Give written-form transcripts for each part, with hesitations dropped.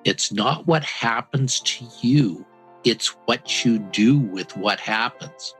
It's not what happens to you, it's what you do with what happens.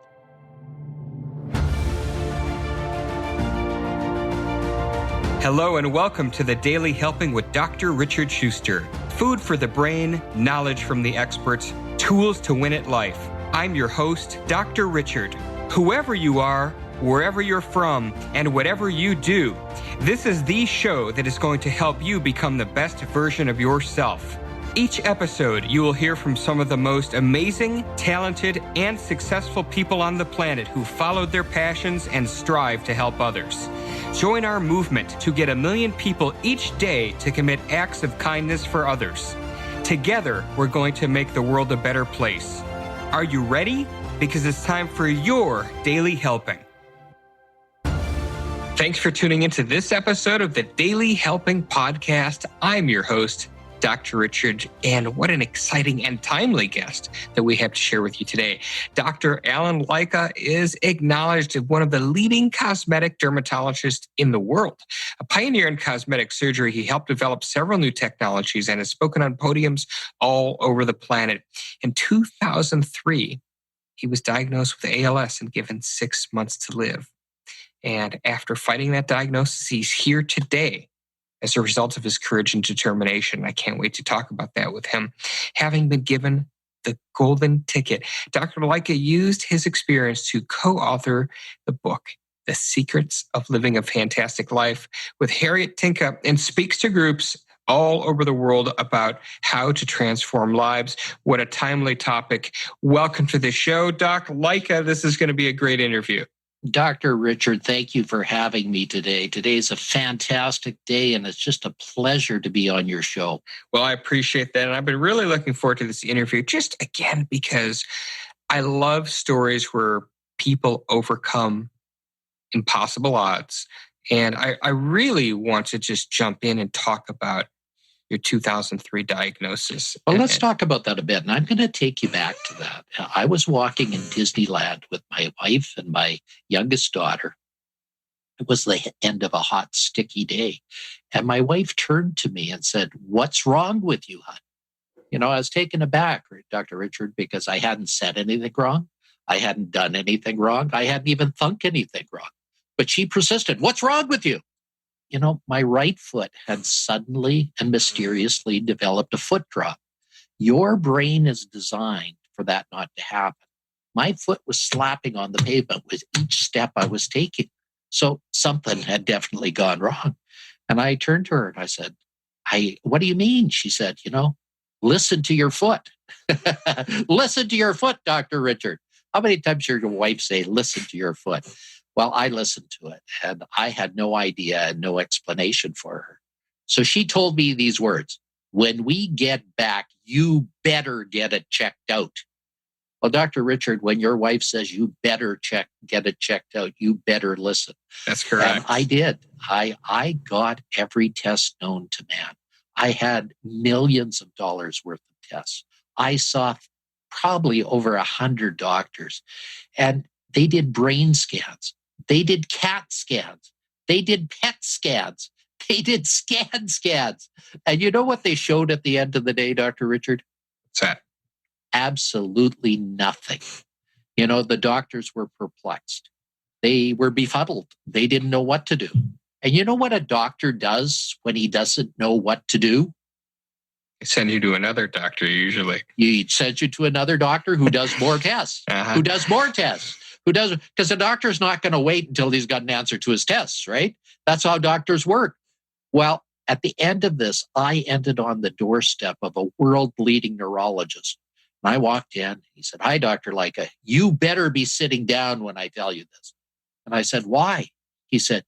Hello and welcome to the Daily Helping with Dr. Richard Schuster. Food for the brain, knowledge from the experts, tools to win at life. I'm your host, Dr. Richard. Whoever you are, wherever you're from, and whatever you do, this is the show that is going to help you become the best version of yourself. Each episode, you will hear from some of the most amazing, talented, and successful people on the planet who followed their passions and strive to help others. Join our movement to get 1 million people each day to commit acts of kindness for others. Together, we're going to make the world a better place. Are you ready? Because it's time for your Daily Helping. Thanks for tuning into this episode of the Daily Helping Podcast. I'm your host, Dr. Richard, and what an exciting and timely guest that we have to share with you today. Dr. Alan Lycka is acknowledged as one of the leading cosmetic dermatologists in the world. A pioneer in cosmetic surgery, he helped develop several new technologies and has spoken on podiums all over the planet. In 2003, he was diagnosed with ALS and given 6 months to live. And after fighting that diagnosis, he's here today as a result of his courage and determination. I can't wait to talk about that with him. Having been given the golden ticket, Dr. Lycka used his experience to co-author the book, The Secrets of Living a Fantastic Life, with Harriet Tinka, and speaks to groups all over the world about how to transform lives. What a timely topic. Welcome to the show, Doc Lycka. This is going to be a great interview. Dr. Richard, thank you for having me today. Today's a fantastic day, and it's just a pleasure to be on your show. Well, I appreciate that. And I've been really looking forward to this interview, just again, because I love stories where people overcome impossible odds. And I really want to just jump in and talk about your 2003 diagnosis. Well, let's talk about that a bit. And I'm going to take you back to that. I was walking in Disneyland with my wife and my youngest daughter. It was the end of a hot, sticky day. And my wife turned to me and said, "What's wrong with you, hon?" You know, I was taken aback, Dr. Richard, because I hadn't said anything wrong. I hadn't done anything wrong. I hadn't even thunk anything wrong. But she persisted, "What's wrong with you?" You know, my right foot had suddenly and mysteriously developed a foot drop. Your brain is designed for that not to happen. My foot was slapping on the pavement with each step I was taking. So something had definitely gone wrong. And I turned to her and I said, what do you mean? She said, listen to your foot. Listen to your foot, Dr. Richard. How many times heard your wife say, listen to your foot? Well, I listened to it, and I had no idea and no explanation for her. So she told me these words: "When we get back, you better get it checked out." Well, Dr. Richard, when your wife says you better get it checked out, you better listen. That's correct. And I did. I got every test known to man. I had millions of dollars worth of tests. I saw probably over 100 doctors, and they did brain scans. They did CAT scans. They did PET scans. They did scans. And you know what they showed at the end of the day, Dr. Richard? What's that? Absolutely nothing. You know, the doctors were perplexed. They were befuddled. They didn't know what to do. And you know what a doctor does when he doesn't know what to do? They send you to another doctor usually. He sends you to another doctor who does more tests, who does more tests. Because the doctor's not going to wait until he's got an answer to his tests, right? That's how doctors work. Well, at the end of this, I ended on the doorstep of a world-leading neurologist. And I walked in. He said, "Hi, Dr. Lycka. You better be sitting down when I tell you this." And I said, "Why?" He said,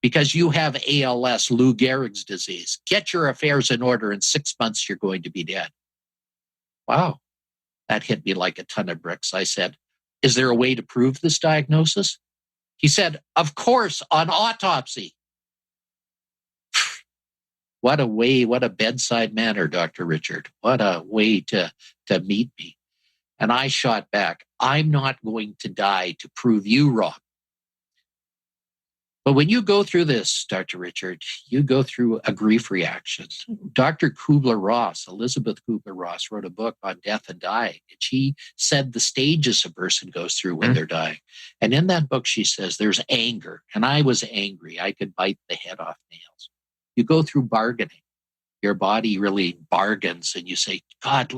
"Because you have ALS, Lou Gherigs disease. Get your affairs in order. In 6 months, you're going to be dead." Wow. That hit me like a ton of bricks. I said, "Is there a way to prove this diagnosis?" He said, "Of course, on autopsy." What a bedside manner, Dr. Richard. What a way to meet me. And I shot back, "I'm not going to die to prove you wrong." But when you go through this, Dr. Richard, you go through a grief reaction. Dr. Kubler-Ross, Elizabeth Kubler-Ross, wrote a book on death and dying. And she said the stages a person goes through when they're dying. And in that book, she says there's anger. And I was angry. I could bite the head off nails. You go through bargaining. Your body really bargains and you say, God,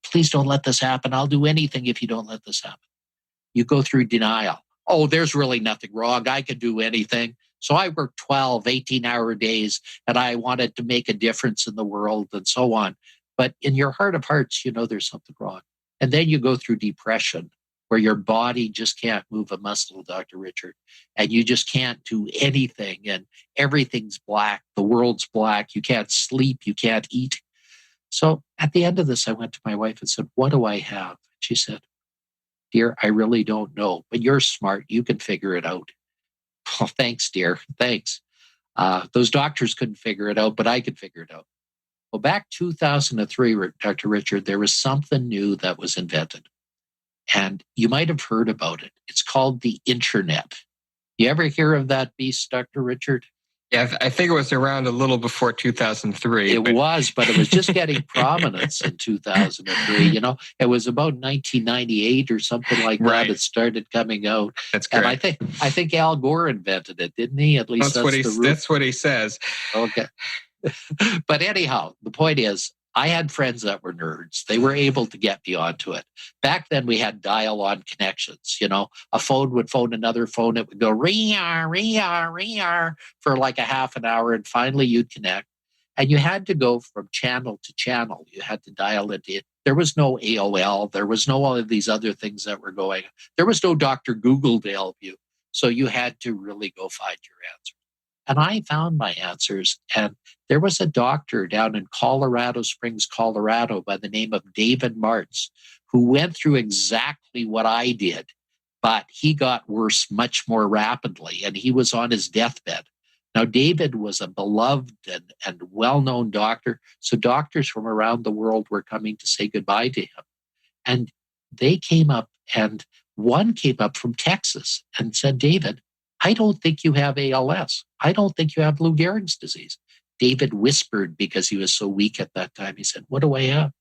please don't let this happen. I'll do anything if you don't let this happen. You go through denial. Oh, there's really nothing wrong. I can do anything. So I worked 12, 18-hour days and I wanted to make a difference in the world and so on. But in your heart of hearts, you know there's something wrong. And then you go through depression where your body just can't move a muscle, Dr. Richard, and you just can't do anything and everything's black. The world's black. You can't sleep. You can't eat. So at the end of this, I went to my wife and said, what do I have? She said, dear, I really don't know, but you're smart. You can figure it out. Oh, thanks, dear. Thanks. Those doctors couldn't figure it out, but I could figure it out. Well, back 2003, Dr. Richard, there was something new that was invented. And you might have heard about it. It's called the internet. You ever hear of that beast, Dr. Richard? Yeah, I think it was around a little before 2003. It was, but it was just getting prominence in 2003. You know, it was about 1998 or something like that. It started coming out. That's correct. And I think Al Gore invented it, didn't he? At least that's what he says. Okay. But anyhow, the point is, I had friends that were nerds. They were able to get me onto it. Back then, we had dial-on connections. You know, a phone would phone another phone. It would go ring-ar, ring-ar, ring-ar for like a half an hour, and finally you'd connect. And you had to go from channel to channel. You had to dial it in. There was no AOL. There was no all of these other things that were going. There was no Dr. Google to help you. So you had to really go find your answer. And I found my answers. And there was a doctor down in Colorado Springs, Colorado, by the name of David Martz, who went through exactly what I did, but he got worse much more rapidly, and he was on his deathbed. Now, David was a beloved and well-known doctor, so doctors from around the world were coming to say goodbye to him. And they came up, and one came up from Texas and said, David, I don't think you have ALS. I don't think you have Lou Gehrig's disease. David whispered because he was so weak at that time. He said, what do I have?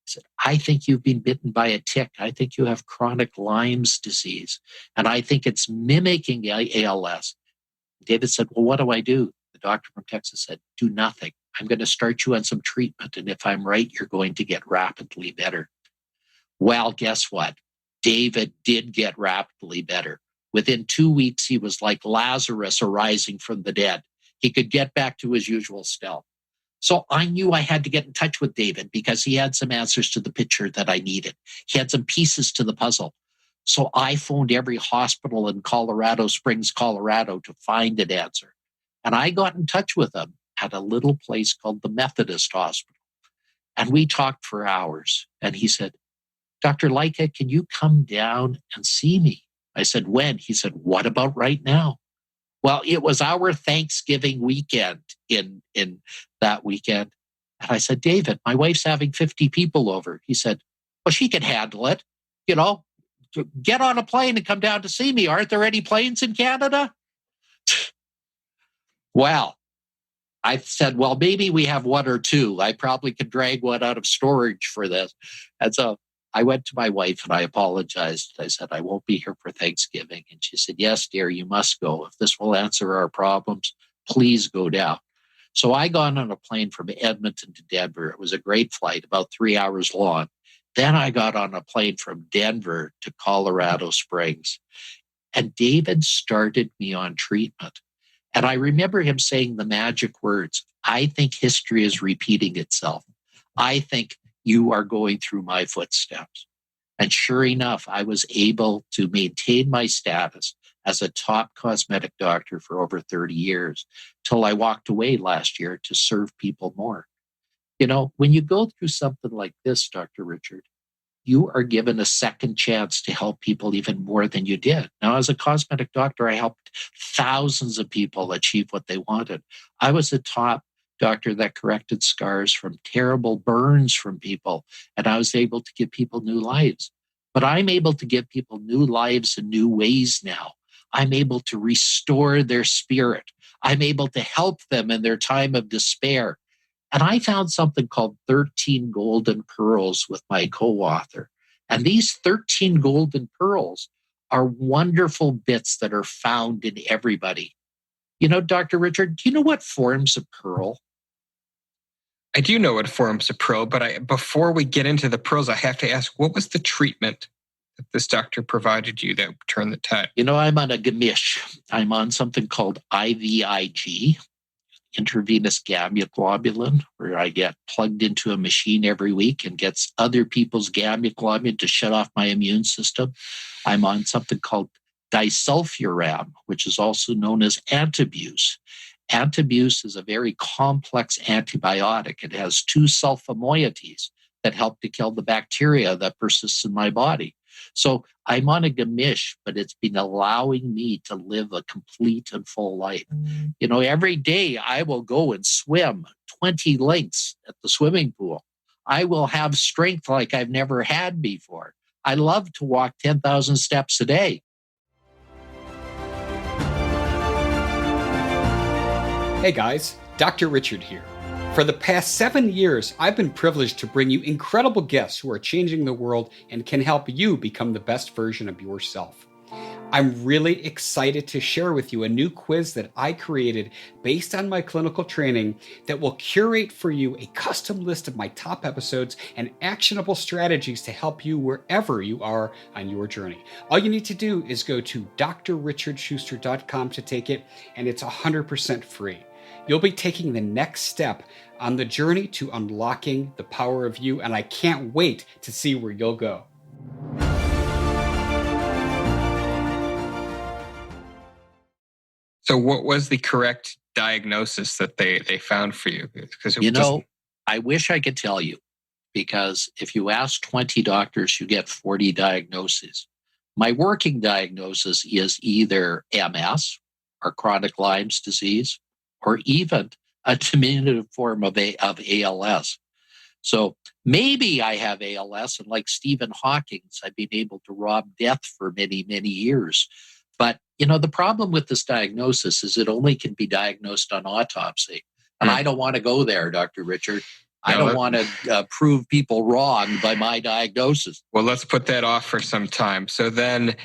He said, I think you've been bitten by a tick. I think you have chronic Lyme's disease. And I think it's mimicking ALS. David said, well, what do I do? The doctor from Texas said, do nothing. I'm going to start you on some treatment. And if I'm right, you're going to get rapidly better. Well, guess what? David did get rapidly better. Within 2 weeks, he was like Lazarus arising from the dead. He could get back to his usual self. So I knew I had to get in touch with David because he had some answers to the picture that I needed. He had some pieces to the puzzle. So I phoned every hospital in Colorado Springs, Colorado to find an answer. And I got in touch with him at a little place called the Methodist Hospital. And we talked for hours. And he said, Dr. Lycka, can you come down and see me? I said, when? He said, what about right now? Well, it was our Thanksgiving weekend in that weekend. And I said, David, my wife's having 50 people over. He said, well, she can handle it. You know, get on a plane and come down to see me. Aren't there any planes in Canada? Well, I said, well, maybe we have one or two. I probably could drag one out of storage for this. And so I went to my wife and I apologized. I said, I won't be here for Thanksgiving. And she said, yes, dear, you must go. If this will answer our problems, please go down. So I got on a plane from Edmonton to Denver. It was a great flight, about 3 hours long. Then I got on a plane from Denver to Colorado Springs. And David started me on treatment. And I remember him saying the magic words, I think history is repeating itself. I think you are going through my footsteps. And sure enough, I was able to maintain my status as a top cosmetic doctor for over 30 years till I walked away last year to serve people more. You know, when you go through something like this, Dr. Richard, you are given a second chance to help people even more than you did. Now, as a cosmetic doctor, I helped thousands of people achieve what they wanted. I was a top doctor that corrected scars from terrible burns from people, and I was able to give people new lives. But I'm able to give people new lives in new ways now. I'm able to restore their spirit. I'm able to help them in their time of despair. And I found something called 13 Golden Pearls with my co-author. And these 13 Golden Pearls are wonderful bits that are found in everybody. You know, Dr. Richard, do you know what forms a pearl? I do know what forms a pearl, but before we get into the pearls, I have to ask, what was the treatment that this doctor provided you that turned the tide? You know, I'm on a gamish. I'm on something called IVIG, intravenous gamma-globulin, where I get plugged into a machine every week and gets other people's gamma-globulin to shut off my immune system. I'm on something called disulfiram, which is also known as Antabuse. Antabuse is a very complex antibiotic. It has 2 sulfa moieties that help to kill the bacteria that persists in my body. So I'm on a gamish, but it's been allowing me to live a complete and full life. You know, every day I will go and swim 20 lengths at the swimming pool. I will have strength like I've never had before. I love to walk 10,000 steps a day. Hey guys, Dr. Richard here. For the past 7 years, I've been privileged to bring you incredible guests who are changing the world and can help you become the best version of yourself. I'm really excited to share with you a new quiz that I created based on my clinical training that will curate for you a custom list of my top episodes and actionable strategies to help you wherever you are on your journey. All you need to do is go to drrichardschuster.com to take it, and it's 100% free. You'll be taking the next step on the journey to unlocking the power of you, and I can't wait to see where you'll go. So what was the correct diagnosis that they found for you? Because I wish I could tell you, because if you ask 20 doctors, you get 40 diagnoses. My working diagnosis is either MS or chronic Lyme's disease, or even a diminutive form of ALS. So maybe I have ALS, and like Stephen Hawking's, I've been able to rob death for many, many years. But, you know, the problem with this diagnosis is it only can be diagnosed on autopsy. And I don't want to go there, Dr. Richard. I don't want to prove people wrong by my diagnosis. Well, let's put that off for some time. So then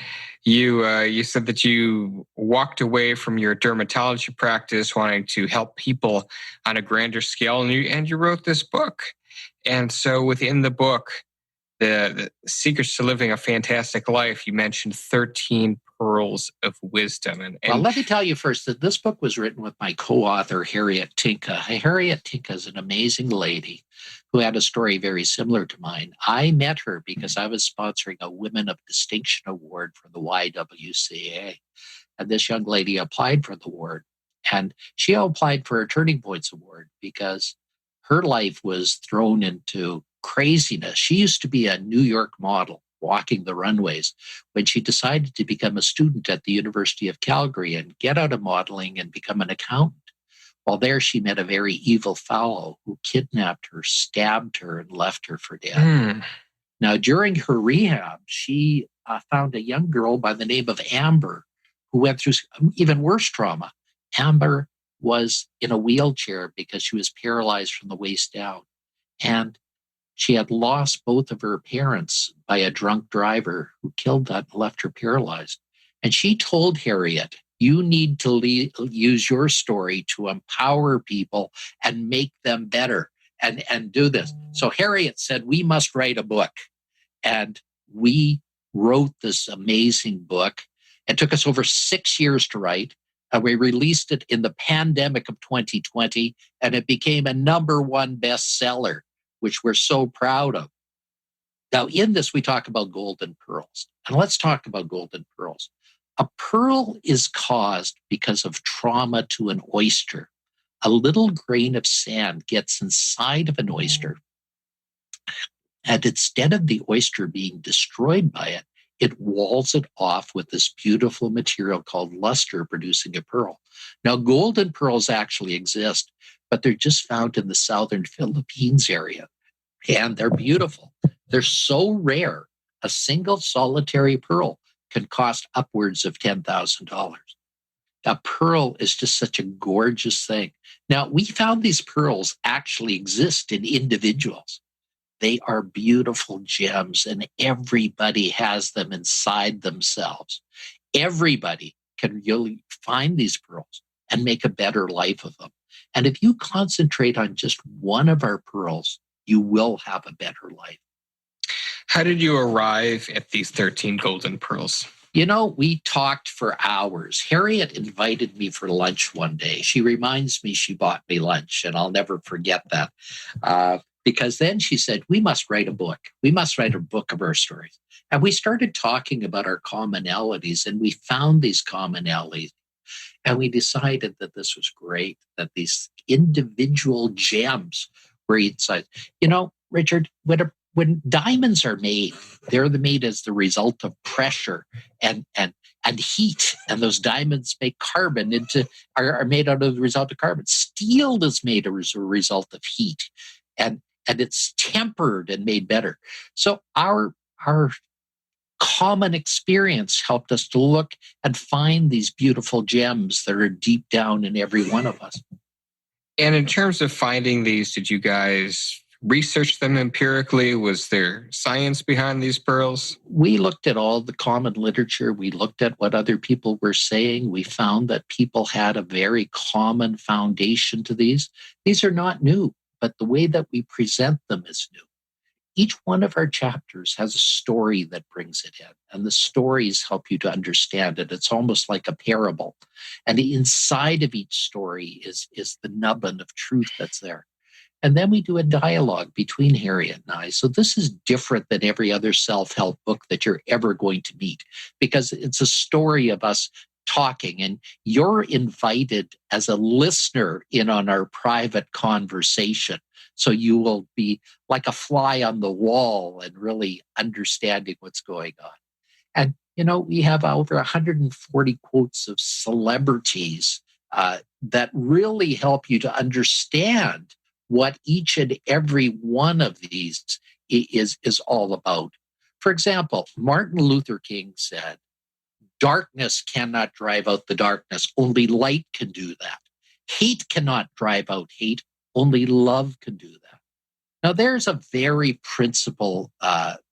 you said that you walked away from your dermatology practice wanting to help people on a grander scale, and you wrote this book. And so within the book, the Secrets to Living a Fantastic Life, you mentioned 13 pearls of wisdom. Well, let me tell you first that this book was written with my co-author, Harriet Tinka. Harriet Tinka is an amazing lady who had a story very similar to mine. I met her because I was sponsoring a Women of Distinction Award for the YWCA. And this young lady applied for the award. And she applied for a Turning Points Award because her life was thrown into craziness. She used to be a New York model walking the runways when she decided to become a student at the University of Calgary and get out of modeling and become an accountant. While there, she met a very evil fellow who kidnapped her, stabbed her, and left her for dead. Now, during her rehab, she found a young girl by the name of Amber who went through even worse trauma. Amber was in a wheelchair because she was paralyzed from the waist down. And she had lost both of her parents by a drunk driver who killed that and left her paralyzed. And she told Harriet, you need to use your story to empower people and make them better and do this. So Harriet said, we must write a book. And we wrote this amazing book. It took us over 6 years to write. We released it in the pandemic of 2020, and it became a #1 bestseller, which we're so proud of. Now, in this, we talk about golden pearls. And let's talk about golden pearls. A pearl is caused because of trauma to an oyster. A little grain of sand gets inside of an oyster, and instead of the oyster being destroyed by it, it walls it off with this beautiful material called luster, producing a pearl. Now, golden pearls actually exist, but they're just found in the southern Philippines area. And they're beautiful. They're so rare. A single solitary pearl can cost upwards of $10,000. A pearl is just such a gorgeous thing. Now, we found these pearls actually exist in individuals. They are beautiful gems, and everybody has them inside themselves. Everybody can really find these pearls and make a better life of them. And if you concentrate on just one of our pearls, you will have a better life. How did you arrive at these 13 golden pearls? We talked for hours. Harriet invited me for lunch one day. She reminds me she bought me lunch, and I'll never forget that. Because then she said, we must write a book. We must write a book of our stories. And we started talking about our commonalities, and we found these commonalities. And we decided that this was great, that these individual gems were inside. Richard, when diamonds are made, they're made as the result of pressure and heat, and those diamonds make carbon are made out of the result of carbon. Steel is made as a result of heat, and it's tempered and made better. So our common experience helped us to look and find these beautiful gems that are deep down in every one of us. And in terms of finding these, did you guys research them empirically? Was there science behind these pearls? We looked at all the common literature. We looked at what other people were saying. We found that people had a very common foundation to these. These are not new, but the way that we present them is new. Each one of our chapters has a story that brings it in, and the stories help you to understand it. It's almost like a parable. And the inside of each story is the nubbin of truth that's there. And then we do a dialogue between Harriet and I. So this is different than every other self-help book that you're ever going to meet, because it's a story of us talking, and you're invited as a listener in on our private conversation. So you will be like a fly on the wall and really understanding what's going on. And, we have over 140 quotes of celebrities that really help you to understand what each and every one of these is all about. For example, Martin Luther King said, darkness cannot drive out the darkness. Only light can do that. Hate cannot drive out hate. Only love can do that. Now, there's a very principal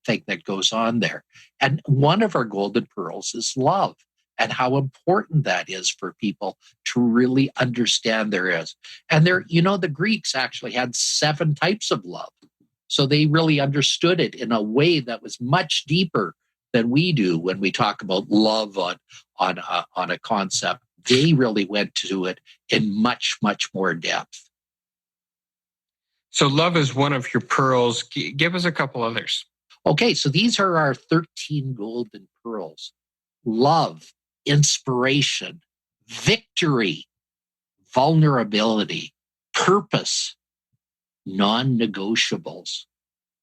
thing that goes on there. And one of our golden pearls is love, and how important that is for people to really understand there is. And the Greeks actually had 7 types of love. So they really understood it in a way that was much deeper than we do when we talk about love on a concept. They really went to it in much, much more depth. So love is one of your pearls. Give us a couple others. Okay, so these are our 13 golden pearls. Love, inspiration, victory, vulnerability, purpose, non-negotiables,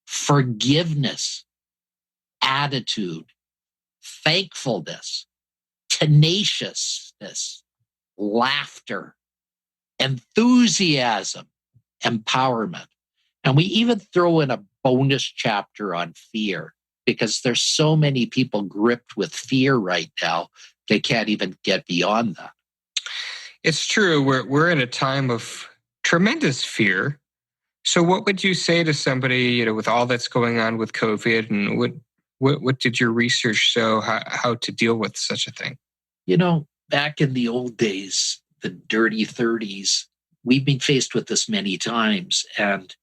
forgiveness, attitude, thankfulness, tenaciousness, laughter, enthusiasm, empowerment. And we even throw in a bonus chapter on fear, because there's so many people gripped with fear right now, they can't even get beyond that. It's true. We're in a time of tremendous fear. So what would you say to somebody, with all that's going on with COVID, and what did your research show how to deal with such a thing? Back in the old days, the dirty 30s, we've been faced with this many times. And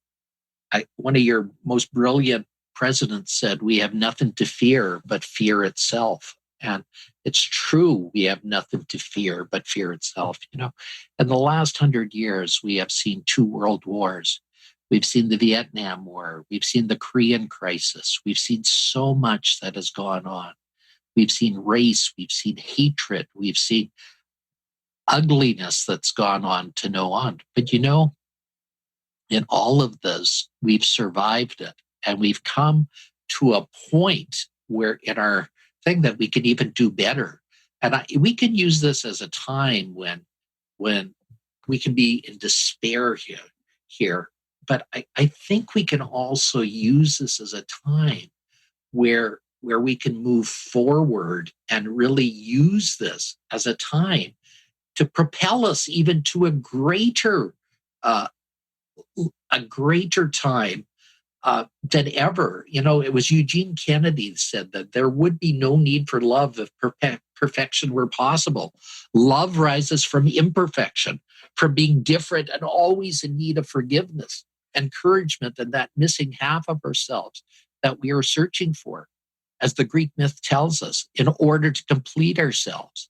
one of your most brilliant presidents said, we have nothing to fear but fear itself. And it's true, we have nothing to fear but fear itself. In the last 100 years, we have seen 2 world wars. We've seen the Vietnam War. We've seen the Korean crisis. We've seen so much that has gone on. We've seen race. We've seen hatred. We've seen ugliness that's gone on to no end. But in all of this, we've survived it. And we've come to a point where in our thing that we can even do better. And we can use this as a time when we can be in despair here. But I think we can also use this as a time where where we can move forward and really use this as a time to propel us even to uh, a greater time than ever. It was Eugene Kennedy said that there would be no need for love if perfection were possible. Love rises from imperfection, from being different and always in need of forgiveness, encouragement, and that missing half of ourselves that we are searching for, as the Greek myth tells us, in order to complete ourselves.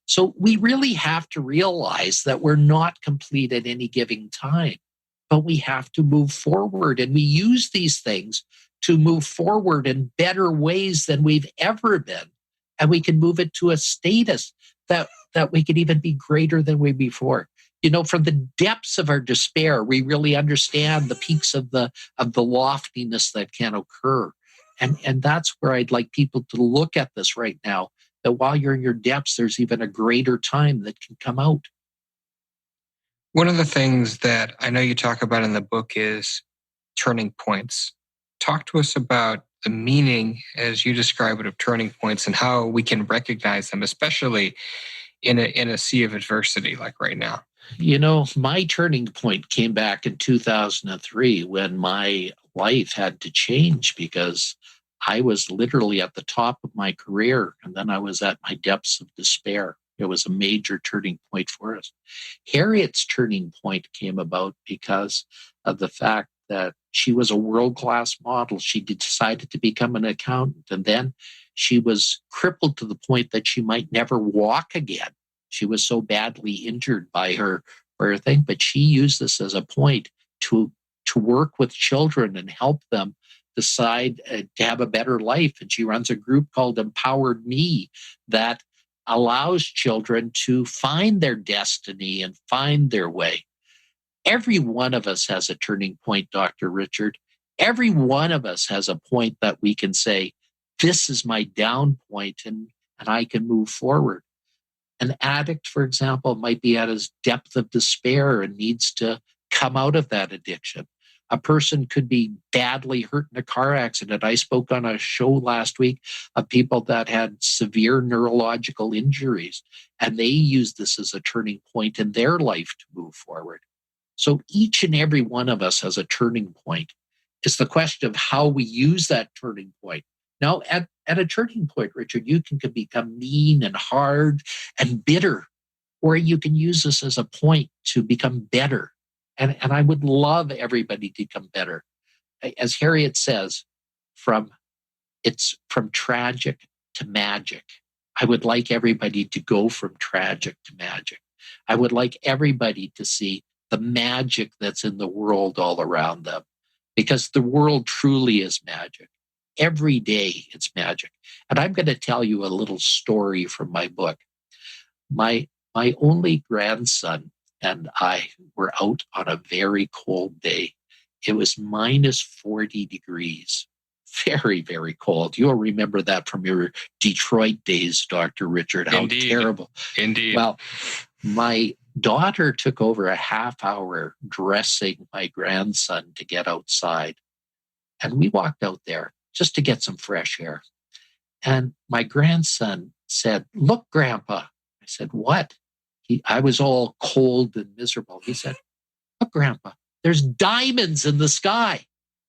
So we really have to realize that we're not complete at any given time, but we have to move forward. And we use these things to move forward in better ways than we've ever been. And we can move it to a status that we could even be greater than we before. From the depths of our despair, we really understand the peaks of the loftiness that can occur. And that's where I'd like people to look at this right now, that while you're in your depths, there's even a greater time that can come out. One of the things that I know you talk about in the book is turning points. Talk to us about the meaning, as you describe it, of turning points and how we can recognize them, especially in a sea of adversity like right now. My turning point came back in 2003 when my life had to change, because I was literally at the top of my career, and then I was at my depths of despair. It was a major turning point for us. Harriet's turning point came about because of the fact that she was a world-class model. She decided to become an accountant, and then she was crippled to the point that she might never walk again. She was so badly injured by her thing, but she used this as a point to work with children and help them decide to have a better life. And she runs a group called Empowered Me that allows children to find their destiny and find their way. Every one of us has a turning point, Dr. Richard. Every one of us has a point that we can say, this is my down point, and I can move forward. An addict, for example, might be at his depth of despair and needs to come out of that addiction. A person could be badly hurt in a car accident. I spoke on a show last week of people that had severe neurological injuries, and they used this as a turning point in their life to move forward. So each and every one of us has a turning point. It's the question of how we use that turning point. Now, at a turning point, Richard, you can become mean and hard and bitter, or you can use this as a point to become better. And I would love everybody to become better. As Harriet says, it's from tragic to magic. I would like everybody to go from tragic to magic. I would like everybody to see the magic that's in the world all around them, because the world truly is magic. Every day it's magic. And I'm going to tell you a little story from my book. My only grandson and I were out on a very cold day. It was minus 40 degrees. Very, very cold. You'll remember that from your Detroit days, Dr. Richard. How Indeed. Terrible. Indeed. Well, my daughter took over a half hour dressing my grandson to get outside. And we walked out there just to get some fresh air. And my grandson said, "Look, Grandpa." I said, "What?" I was all cold and miserable. He said, "Look, Grandpa, there's diamonds in the sky."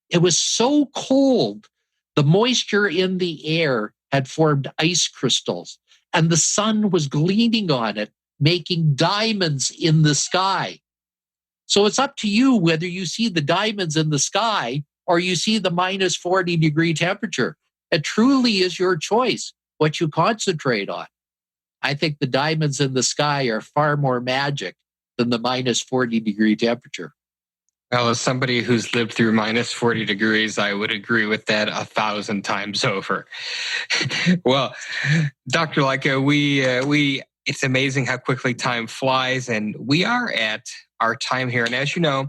It was so cold. The moisture in the air had formed ice crystals, and the sun was gleaming on it, making diamonds in the sky. So it's up to you whether you see the diamonds in the sky or you see the minus 40 degree temperature. It truly is your choice what you concentrate on. I think the diamonds in the sky are far more magic than the minus 40 degree temperature. Well, as somebody who's lived through minus 40 degrees, I would agree with that 1,000 times over. Well, Dr. Lycka, it's amazing how quickly time flies, and we are at our time here. And as you know,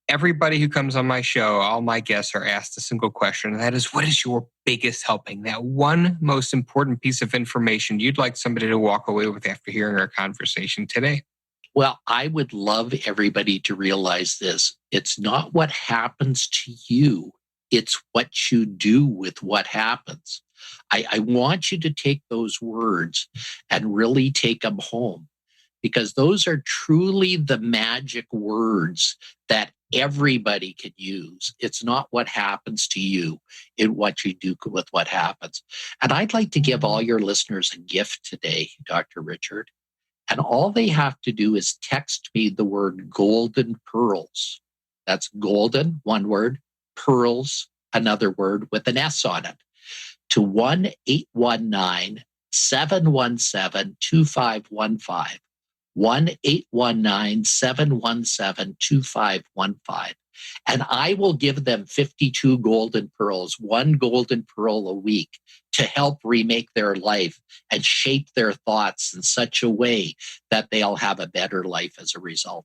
everybody who comes on my show, all my guests are asked a single question, and that is, what is your biggest helping? That one most important piece of information you'd like somebody to walk away with after hearing our conversation today? Well, I would love everybody to realize this. It's not what happens to you. It's what you do with what happens. I want you to take those words and really take them home, because those are truly the magic words that everybody can use. It's not what happens to you, it's what you do with what happens. And I'd like to give all your listeners a gift today, Dr. Richard. And all they have to do is text me the word golden pearls. That's golden, one word, pearls, another word with an S on it, to 1-819-717-2515. 1-819-717-2515. And I will give them 52 golden pearls, one golden pearl a week, to help remake their life and shape their thoughts in such a way that they'll have a better life as a result.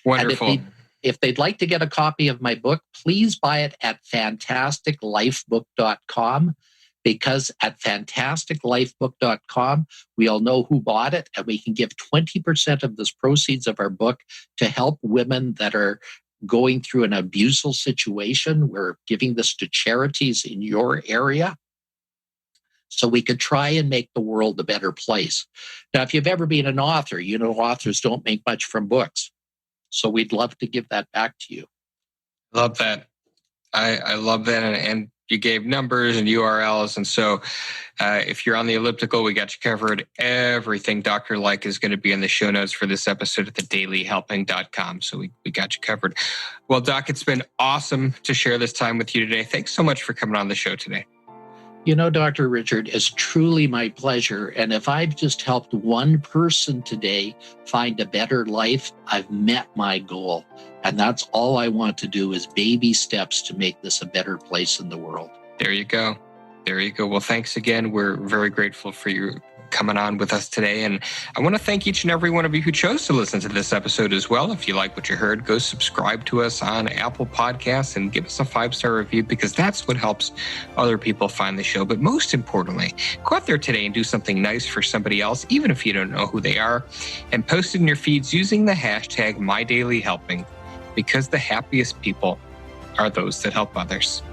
Wonderful. And if they'd like to get a copy of my book, please buy it at fantasticlifebook.com. Because at fantasticlifebook.com, we all know who bought it, and we can give 20% of this proceeds of our book to help women that are going through an abusal situation. We're giving this to charities in your area, so we could try and make the world a better place. Now, if you've ever been an author, you know authors don't make much from books. So we'd love to give that back to you. Love that. I love that. And you gave numbers and URLs. And so if you're on the elliptical, we got you covered. Everything Dr. Lycka is going to be in the show notes for this episode at thedailyhelping.com. So we got you covered. Well, Doc, it's been awesome to share this time with you today. Thanks so much for coming on the show today. You know, Dr. Richard, it's truly my pleasure. And if I've just helped one person today find a better life, I've met my goal. And that's all I want to do, is baby steps to make this a better place in the world. There you go. There you go. Well, thanks again. We're very grateful for you coming on with us today. And I want to thank each and every one of you who chose to listen to this episode as well. If you like what you heard, go subscribe to us on Apple Podcasts and give us a 5-star review, because that's what helps other people find the show. But most importantly, go out there today and do something nice for somebody else, even if you don't know who they are, and post it in your feeds using the hashtag MyDailyHelping, because the happiest people are those that help others.